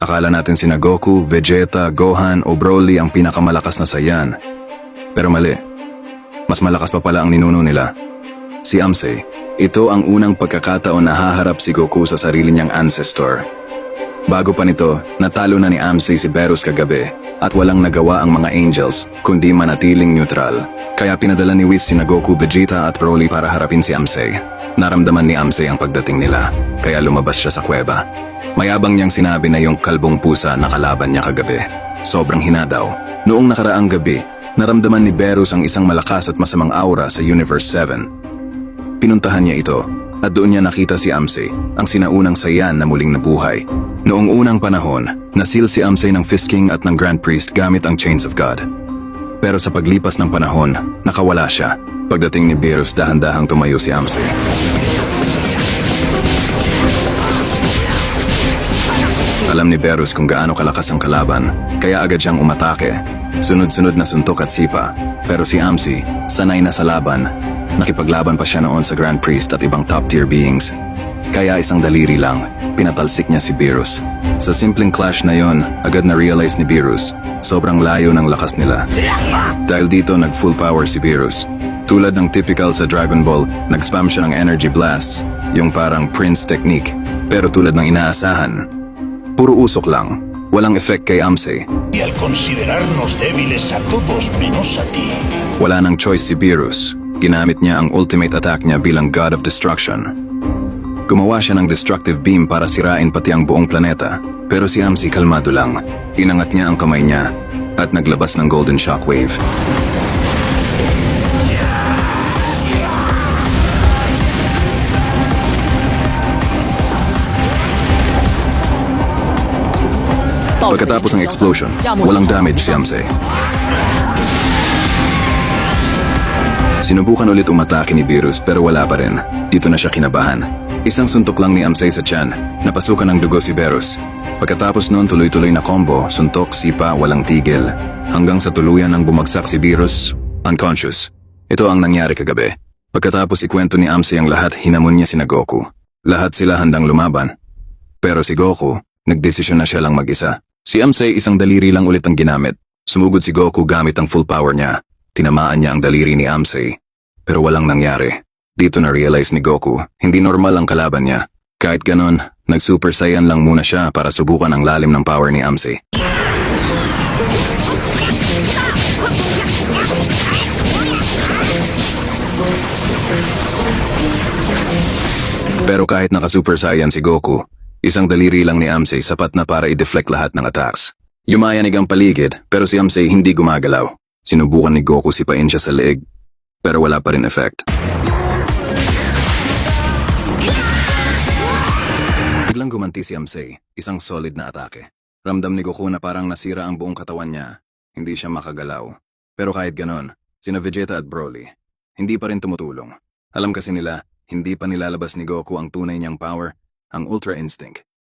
Akala natin sina Goku, Vegeta, Gohan o Broly ang pinakamalakas na Saiyan. Pero mali. Mas malakas pa pala ang ninuno nila. Si Amsei. Ito ang unang pagkakataon na haharap si Goku sa sarili niyang ancestor. Bago pa nito, natalo na ni Amsei si Beerus kagabi at walang nagawa ang mga Angels kundi manatiling neutral. Kaya pinadala ni Whis sina Goku, Vegeta at Broly para harapin si Amsei. Naramdaman ni Amsei ang pagdating nila, kaya lumabas siya sa kuweba. Mayabang niyang sinabi na yung kalbong pusa na kalaban niya kagabi. Sobrang hina daw. Noong nakaraang gabi, naramdaman ni Beerus ang isang malakas at masamang aura sa Universe 7. Pinuntahan niya ito at doon niya nakita si Amsei, ang sinaunang Saiyan na muling nabuhay. Noong unang panahon, nasil si Amsei ng Fist King at ng Grand Priest gamit ang Chains of God. Pero sa paglipas ng panahon, nakawala siya. Pagdating ni Beerus, dahan-dahang tumayo si Amsei. Alam ni Beerus kung gaano kalakas ang kalaban, kaya agad siyang umatake. Sunod-sunod na suntok at sipa. Pero si Amsei, sanay na sa laban. Nakipaglaban pa siya noon sa Grand Priest at ibang top-tier beings. Kaya isang daliri lang, pinatalsik niya si Beerus. Sa simpleng clash na yon, agad na-realize ni Beerus, sobrang layo ng lakas nila. Dahil dito nag-full power si Beerus. Tulad ng typical sa Dragon Ball, nag-spam siya ng energy blasts, yung parang Prince technique. Pero tulad ng inaasahan, puro usok lang, walang effect kay Amsei. Y al considerarnos débiles a todos menos a ti. Wala nang choice si Beerus. Ginamit niya ang ultimate attack niya bilang God of Destruction. Gumawa siya ng destructive beam para sirain pati ang buong planeta. Pero si Amsei kalmado lang. Inangat niya ang kamay niya at naglabas ng Golden Shockwave. Pagkatapos ng explosion, walang damage si Amsei. Sinubukan ulit umatake ni Beerus pero wala pa rin. Dito na siya kinabahan. Isang suntok lang ni Amsei sa tiyan, napasukan ng dugo si Beerus. Pagkatapos noon tuloy-tuloy na combo, suntok, sipa, walang tigil. Hanggang sa tuluyan nang bumagsak si Beerus, unconscious. Ito ang nangyari kagabi. Pagkatapos ikwento ni Amsei ang lahat, hinamon niya sina Goku. Lahat sila handang lumaban. Pero si Goku, nagdesisyon na siya lang mag-isa. Si Amsei isang daliri lang ulit ang ginamit. Sumugod si Goku gamit ang full power niya. Tinamaan niya ang daliri ni Amsei. Pero walang nangyari. Dito na-realize ni Goku, hindi normal ang kalaban niya. Kahit ganon, nag-Super Saiyan lang muna siya para subukan ang lalim ng power ni Amsei. Pero kahit naka-Super Saiyan si Goku, isang daliri lang ni Amsei sapat na para i-deflect lahat ng attacks. Yumayanig ang paligid pero si Amsei hindi gumagalaw. Sinubukan ni Goku sipain siya sa leeg pero wala pa rin effect. Biglang gumanti si Amsei, isang solid na atake. Ramdam ni Goku na parang nasira ang buong katawan niya. Hindi siya makagalaw. Pero kahit ganon, sina Vegeta at Broly, hindi pa rin tumutulong. Alam kasi nila, hindi pa nilalabas ni Goku ang tunay niyang power, ang Ultra Instinct.